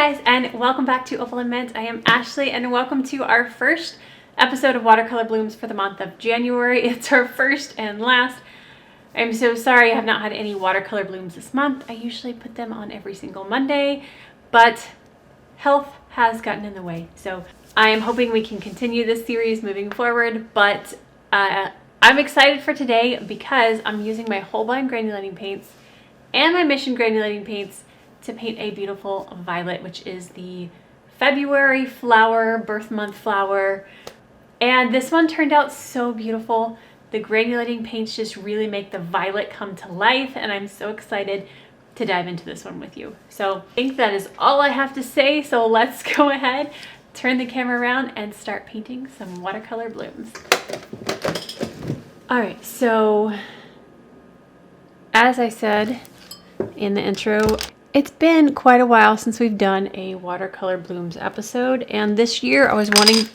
guys, and welcome back to Opal and Mint. I am Ashley, and welcome to our first episode of Watercolor Blooms for the month of January. It's our first and last. I'm so sorry I have not had any watercolor blooms this month. I usually put them on every single Monday, but health has gotten in the way. So I am hoping we can continue this series moving forward, but I'm excited for today because I'm using my Holbein granulating paints and my Mission granulating paints to paint a beautiful violet, which is the February flower, birth month flower. And this one turned out so beautiful. The granulating paints just really make the violet come to life, and I'm so excited to dive into this one with you. So I think that is all I have to say, so let's go ahead, turn the camera around, and start painting some watercolor blooms. All right, so as I said in the intro, it's been quite a while since we've done a watercolor blooms episode, and this year I was wanting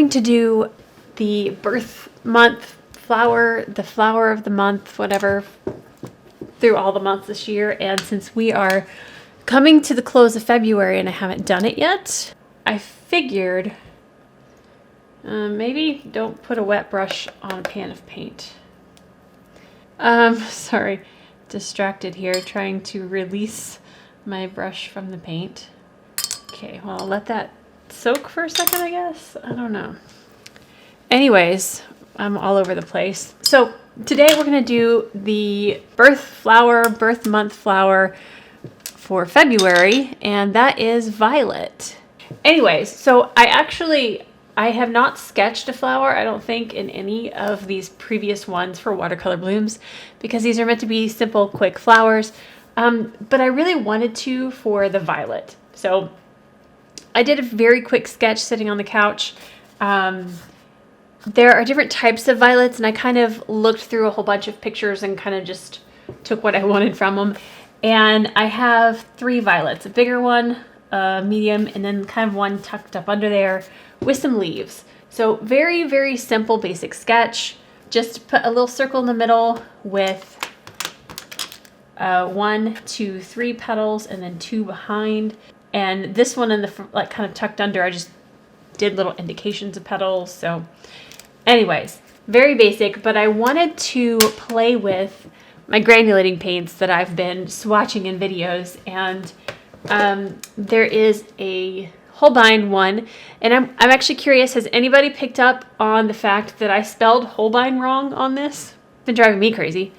to do the birth month flower, the flower of the month, whatever, through all the months this year. And since we are coming to the close of February and I haven't done it yet, I figured maybe don't put a wet brush on a pan of paint. Sorry. Distracted here trying to release my brush from the paint. Okay, well, I'll let that soak for a second, I guess. I don't know. Anyways, I'm all over the place. So today we're going to do the birth month flower for February, and that is violet. Anyways, so I have not sketched a flower, I don't think, in any of these previous ones for watercolor blooms because these are meant to be simple, quick flowers. But I really wanted to for the violet. So I did a very quick sketch sitting on the couch. There are different types of violets, and I kind of looked through a whole bunch of pictures and kind of just took what I wanted from them. And I have 3 violets, a bigger one, a medium, and then kind of one tucked up under there with some leaves. So very, very simple, basic sketch. Just put a little circle in the middle with 1, 2, 3 petals and then 2 behind. And this one in the like kind of tucked under, I just did little indications of petals. So anyways, very basic, but I wanted to play with my granulating paints that I've been swatching in videos, and there is a Holbein one, and I'm actually curious, has anybody picked up on the fact that I spelled Holbein wrong on this? It's been driving me crazy.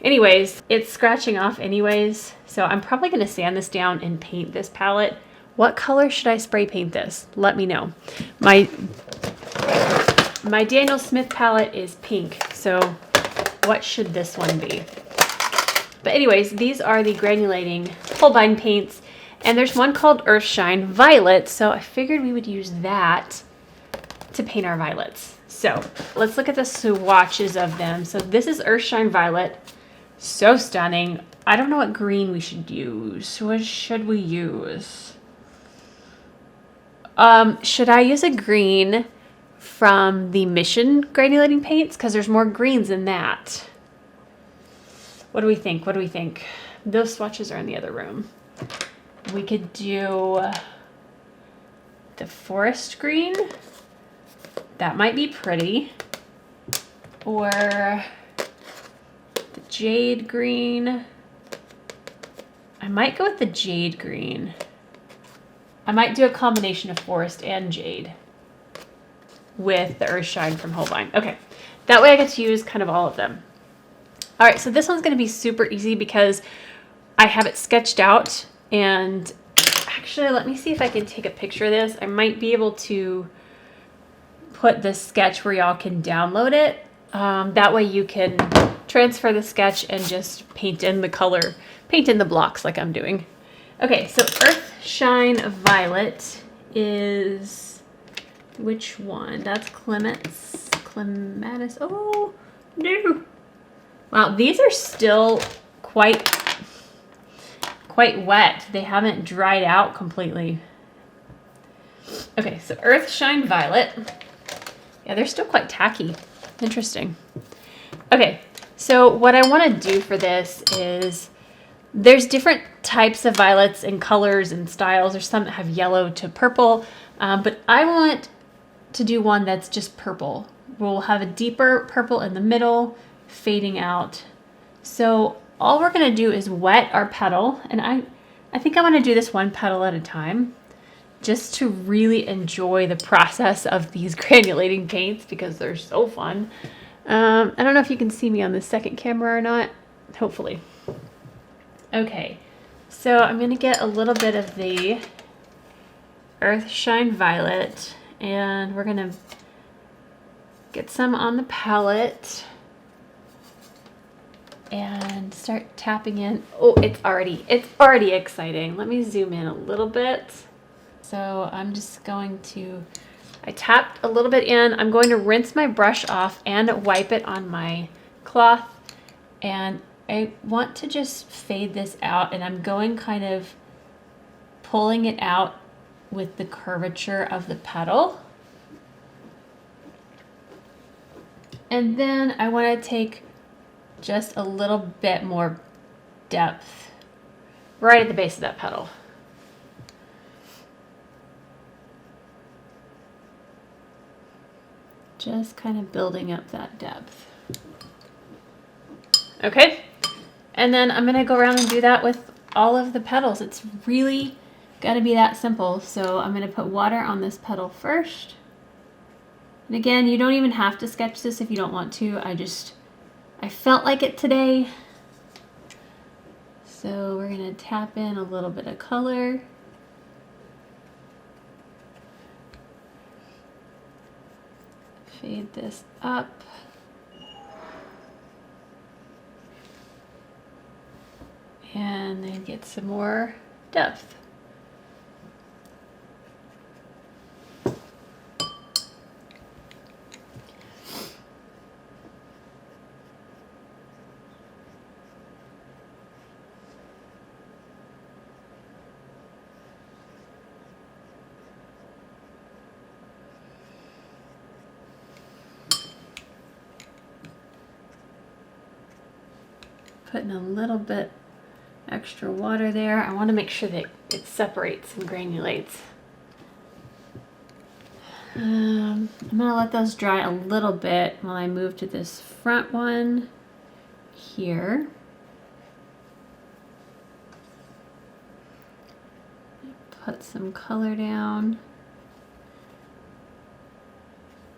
Anyways, it's scratching off anyways, so I'm probably going to sand this down and paint this palette. What color should I spray paint this? Let me know. My Daniel Smith palette is pink, so what should this one be? But anyways, these are the granulating Holbein paints. And there's one called Earthshine Violet, so I figured we would use that to paint our violets. So let's look at the swatches of them. So this is Earthshine Violet. So stunning. I don't know what green we should use. What should we use? Should I use a green from the Mission granulating paints? Because there's more greens in that. What do we think? What do we think? Those swatches are in the other room. We could do the forest green. That might be pretty. Or the jade green. I might go with the jade green. I might do a combination of forest and jade with the Earthshine from Holbein. Okay, that way I get to use kind of all of them. All right, so this one's going to be super easy because I have it sketched out. And actually, let me see if I can take a picture of this. I might be able to put this sketch where y'all can download it. That way you can transfer the sketch and just paint in the color, paint in the blocks like I'm doing. Okay, so Earthshine Violet is, which one? That's Clematis. Oh, no. Wow, these are still quite wet. They haven't dried out completely. Okay, so Earthshine Violet. Yeah, they're still quite tacky. Interesting. Okay, so what I want to do for this is There's different types of violets and colors and styles. There's some that have yellow to purple, but I want to do one that's just purple. We'll have a deeper purple in the middle, fading out. So all we're gonna do is wet our petal, and I think I wanna do this one petal at a time, just to really enjoy the process of these granulating paints because they're so fun. I don't know if you can see me on the second camera or not, hopefully. Okay, so I'm gonna get a little bit of the Earthshine Violet, and we're gonna get some on the palette and start tapping in. Oh, it's already exciting. Let me zoom in a little bit. So I'm just going to, I tapped a little bit in. I'm going to rinse my brush off and wipe it on my cloth. And I want to just fade this out, and I'm going kind of pulling it out with the curvature of the petal. And then I want to take just a little bit more depth right at the base of that petal. Just kind of building up that depth. Okay, and then I'm gonna go around and do that with all of the petals. It's really gotta be that simple. So I'm gonna put water on this petal first. And again, you don't even have to sketch this if you don't want to. I felt like it today. So we're gonna tap in a little bit of color. Fade this up. And then get some more depth. Putting a little bit extra water there. I want to make sure that it separates and granulates. I'm gonna let those dry a little bit while I move to this front one here. Put some color down.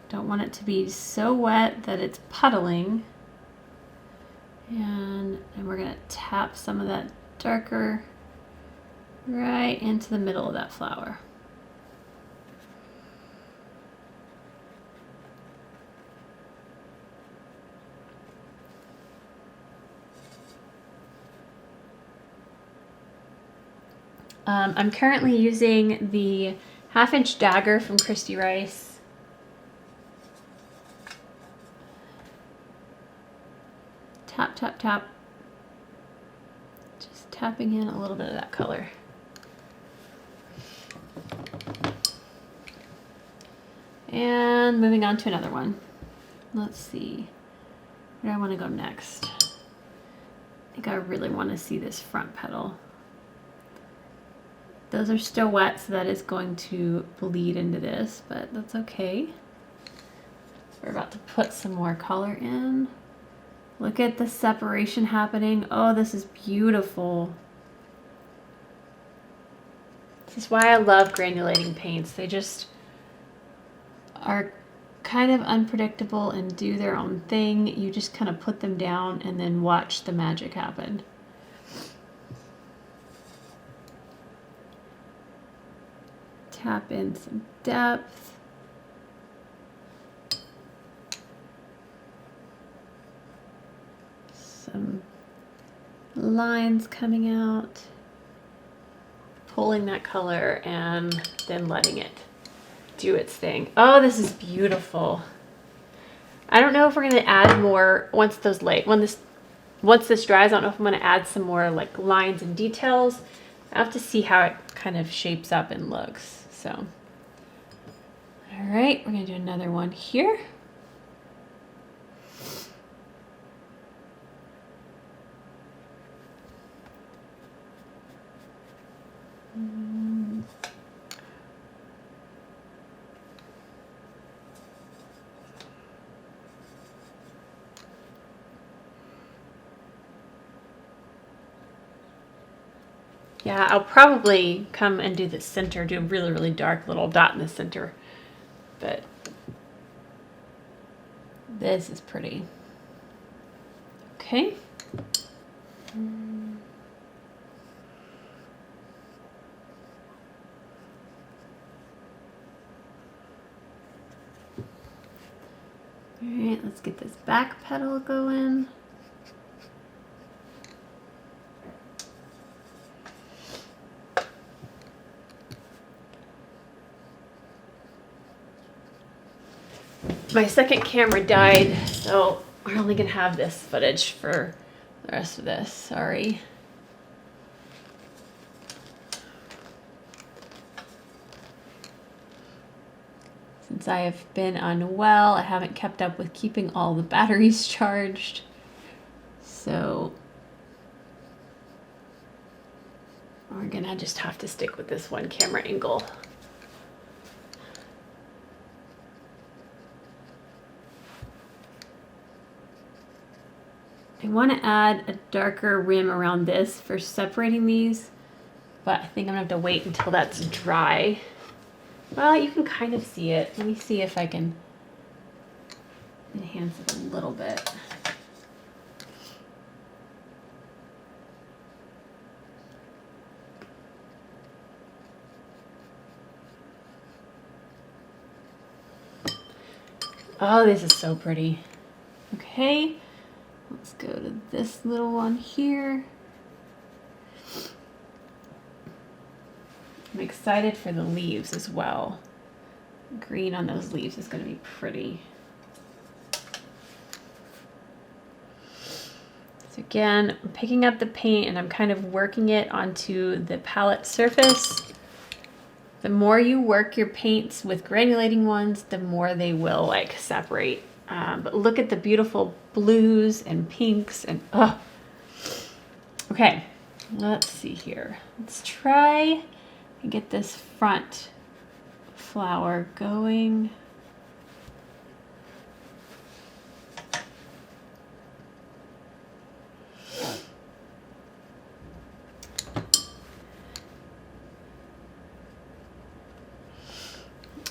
Don't want it to be so wet that it's puddling. And we're gonna tap some of that darker right into the middle of that flower. I'm currently using the 1/2-inch dagger from Christy Rice. Tap, tap, tap. Just tapping in a little bit of that color. And moving on to another one. Let's see. Where do I want to go next? I think I really want to see this front petal. Those are still wet, so that is going to bleed into this, but that's okay. We're about to put some more color in. Look at the separation happening. Oh, this is beautiful. This is why I love granulating paints. They just are kind of unpredictable and do their own thing. You just kind of put them down and then watch the magic happen. Tap in some depth. Some lines coming out, pulling that color and then letting it do its thing. Oh, this is beautiful. I don't know if we're going to add more once this dries. I don't know if I'm going to add some more like lines and details. I have to see how it kind of shapes up and looks. So, all right, we're going to do another one here. Yeah, I'll probably come and do the center, do a really, really dark little dot in the center. But this is pretty. Okay. All right, let's get this back petal going. My second camera died, so we're only gonna have this footage for the rest of this. Sorry. Since I have been unwell, I haven't kept up with keeping all the batteries charged. So we're gonna just have to stick with this one camera angle. I want to add a darker rim around this for separating these, but I think I'm gonna have to wait until that's dry. Well, you can kind of see it. Let me see if I can enhance it a little bit. Oh, this is so pretty. Okay, let's go to this little one here. I'm excited for the leaves as well. Green on those leaves is going to be pretty. So again, I'm picking up the paint and I'm kind of working it onto the palette surface. The more you work your paints with granulating ones, the more they will like separate. But look at the beautiful blues and pinks and oh. Okay, let's see here. Let's try and get this front flower going.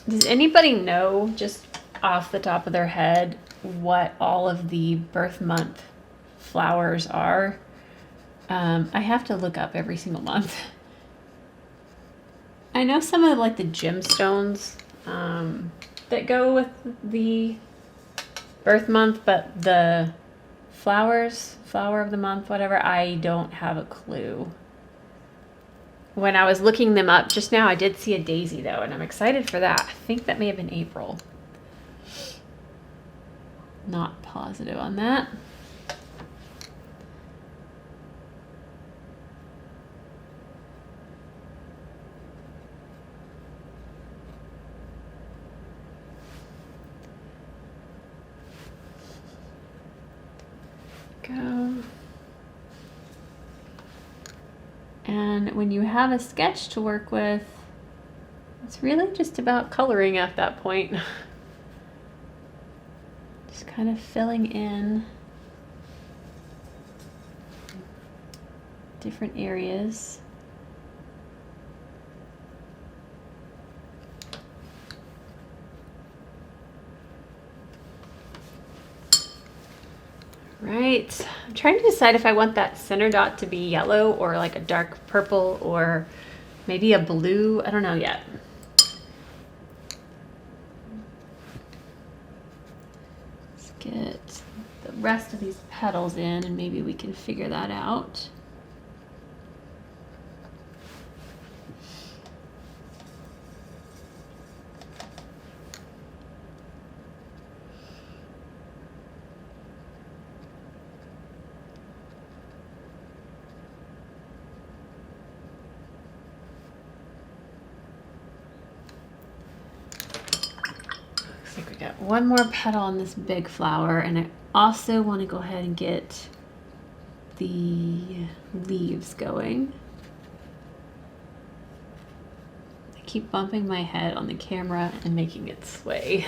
Does anybody know, just off the top of their head, what all of the birth month flowers are? I have to look up every single month. I know some of like the gemstones that go with the birth month, but the flowers, flower of the month, whatever, I don't have a clue. When I was looking them up just now, I did see a daisy though, and I'm excited for that. I think that may have been April. Not positive on that. Go. And when you have a sketch to work with, it's really just about coloring at that point. Just kind of filling in different areas. Right, I'm trying to decide if I want that center dot to be yellow or like a dark purple or maybe a blue. I don't know yet. Let's get the rest of these petals in and maybe we can figure that out. Got one more petal on this big flower, and I also want to go ahead and get the leaves going. I keep bumping my head on the camera and making it sway.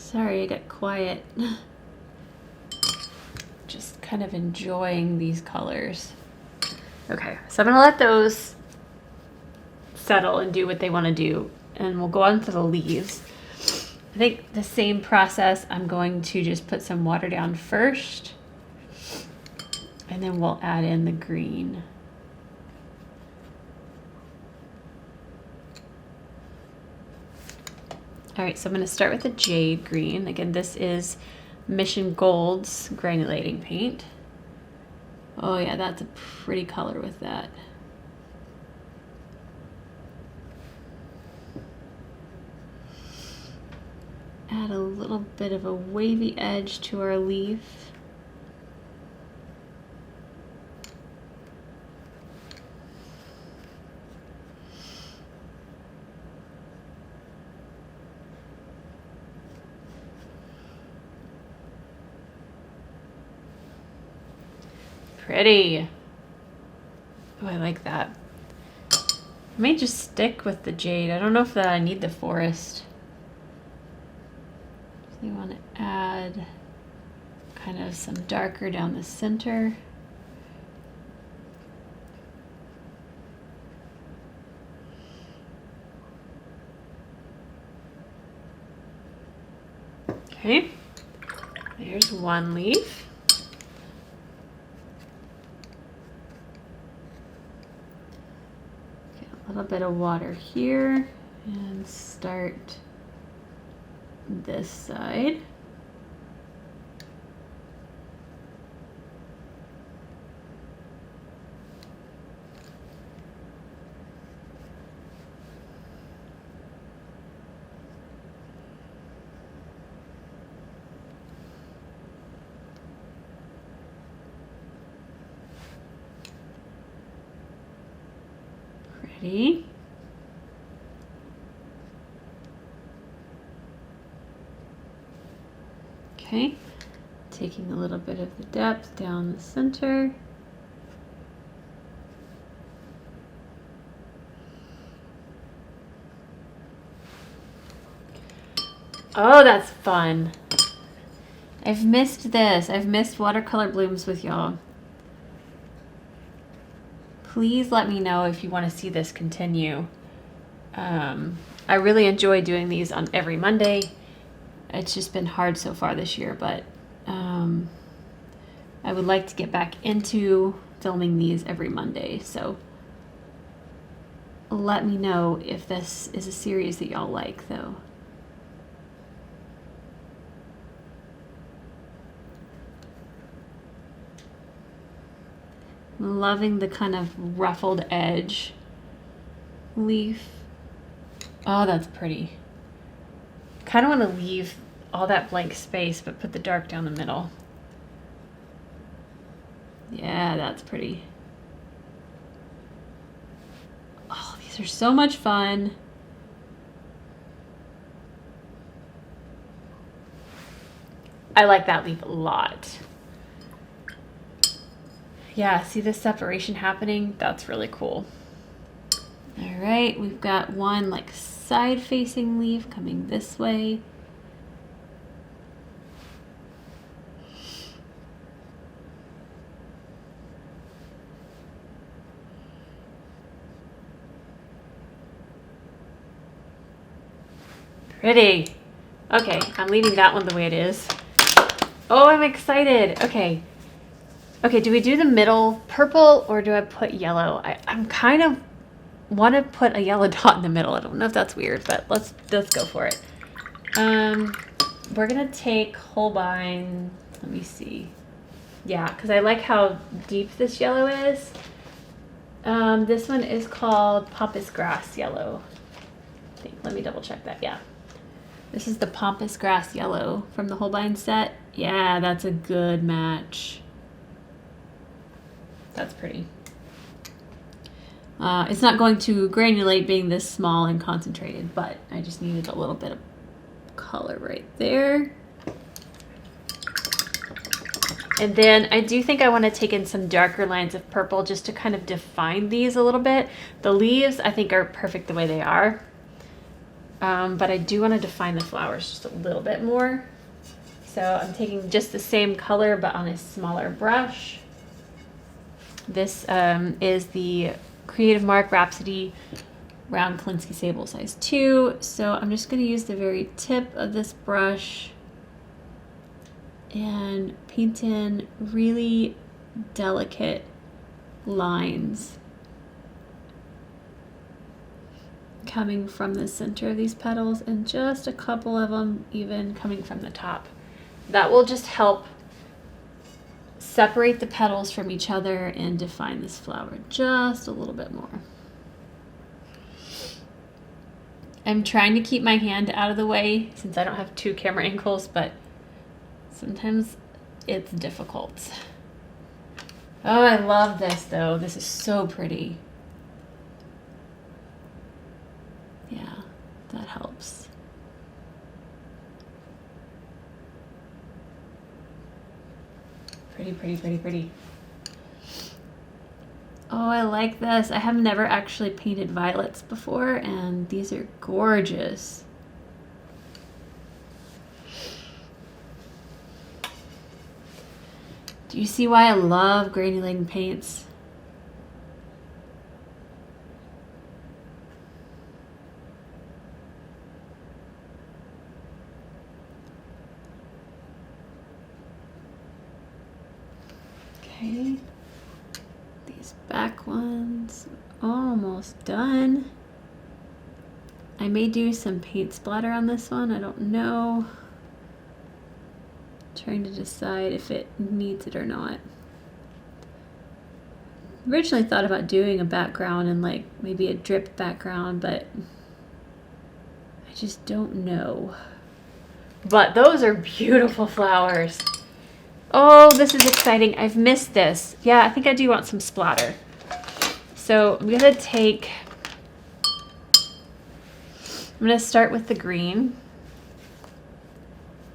Sorry, I got quiet. Just kind of enjoying these colors. Okay, so I'm gonna let those settle and do what they want to do, and we'll go on to the leaves. I think the same process, I'm going to just put some water down first, and then we'll add in the green. All right, so I'm going to start with the jade green. Again, this is Mission Gold's granulating paint. Oh yeah, that's a pretty color with that. Add a little bit of a wavy edge to our leaf. Pretty. Oh, I like that. I may just stick with the jade. I don't know if I need the forest. So you want to add kind of some darker down the center. Okay, there's one leaf. A little bit of water here and start this side. Pretty. Okay, taking a little bit of the depth down the center. Oh, that's fun. I've missed this. I've missed watercolor blooms with y'all. Please let me know if you want to see this continue. I really enjoy doing these on every Monday. It's just been hard so far this year, but I would like to get back into filming these every Monday. So let me know if this is a series that y'all like, though. Loving the kind of ruffled edge leaf. Oh, that's pretty. Kind of want to leave all that blank space, but put the dark down the middle. Yeah, that's pretty. Oh, these are so much fun. I like that leaf a lot. Yeah, see the separation happening? That's really cool. All right, we've got one like side-facing leaf coming this way. Pretty. Okay, I'm leaving that one the way it is. Oh, I'm excited. Okay. Okay, do we do the middle purple or do I put yellow? I'm kind of want to put a yellow dot in the middle. I don't know if that's weird, but let's go for it. We're gonna take Holbein. Let me see. Yeah, because I like how deep this yellow is. This one is called Pampas Grass Yellow. I think. Let me double check that. Yeah. This is the Pampas Grass Yellow from the Holbein set. Yeah, that's a good match. That's pretty. It's not going to granulate being this small and concentrated, but I just needed a little bit of color right there. And then I do think I want to take in some darker lines of purple just to kind of define these a little bit. The leaves I think are perfect the way they are. but I do want to define the flowers just a little bit more. So I'm taking just the same color, but on a smaller brush. This is the Creative Mark Rhapsody Round Kolinsky Sable size 2. So I'm just going to use the very tip of this brush and paint in really delicate lines coming from the center of these petals, and just a couple of them even coming from the top. That will just help separate the petals from each other and define this flower just a little bit more. I'm trying to keep my hand out of the way since I don't have 2 camera angles, but sometimes it's difficult. Oh, I love this though. This is so pretty. Yeah, that helps. Pretty, pretty, pretty, pretty. Oh, I like this. I have never actually painted violets before, and these are gorgeous. Do you see why I love granulating paints? Okay, these back ones almost done. I may do some paint splatter on this one, I don't know. Trying to decide if it needs it or not. Originally thought about doing a background and like maybe a drip background, but I just don't know. But those are beautiful flowers. Oh, this is exciting. I've missed this. Yeah, I think I do want some splatter. So I'm gonna start with the green.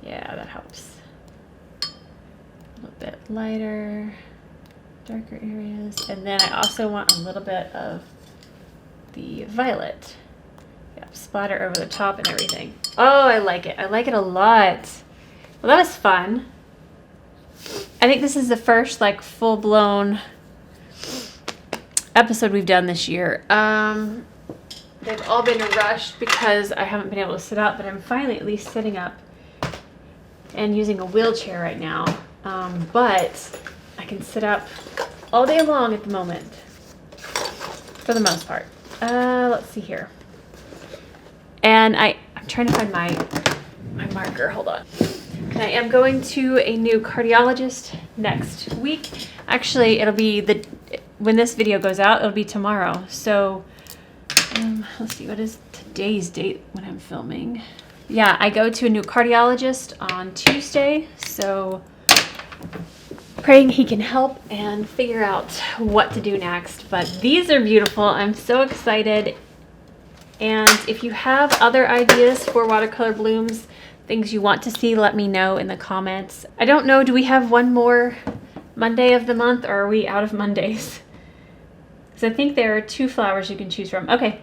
Yeah, that helps. A little bit lighter, darker areas. And then I also want a little bit of the violet. Yeah, splatter over the top and everything. Oh, I like it. I like it a lot. Well, that was fun. I think this is the first like full-blown episode we've done this year. They've all been rushed because I haven't been able to sit up, but I'm finally at least sitting up and using a wheelchair right now. But I can sit up all day long at the moment, for the most part. Let's see here. And I'm trying to find my marker. Hold on. And I am going to a new cardiologist next week. Actually, it'll be when this video goes out, it'll be tomorrow. So let's see, what is today's date when I'm filming? Yeah, I go to a new cardiologist on Tuesday. So praying he can help and figure out what to do next. But these are beautiful. I'm so excited. And if you have other ideas for watercolor blooms, things you want to see, let me know in the comments. I don't know, do we have one more Monday of the month, or are we out of Mondays? Because I think there are 2 flowers you can choose from. Okay,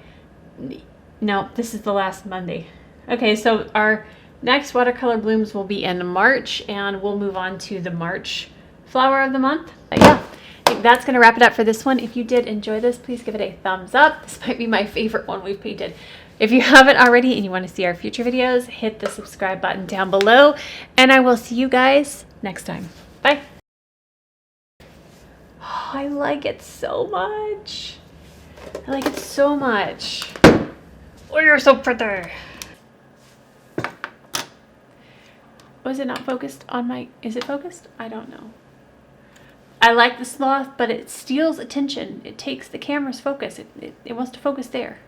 no, this is the last Monday. Okay, so our next watercolor blooms will be in March, and we'll move on to the March flower of the month. But yeah, I think that's gonna wrap it up for this one. If you did enjoy this, please give it a thumbs up. This might be my favorite one we've painted. If you haven't already and you want to see our future videos, hit the subscribe button down below, and I will see you guys next time. Bye. Oh, I like it so much. I like it so much. Oh, you're so pretty. Was it not focused on my, is it focused? I don't know. I like the sloth, but it steals attention. It takes the camera's focus. It wants to focus there.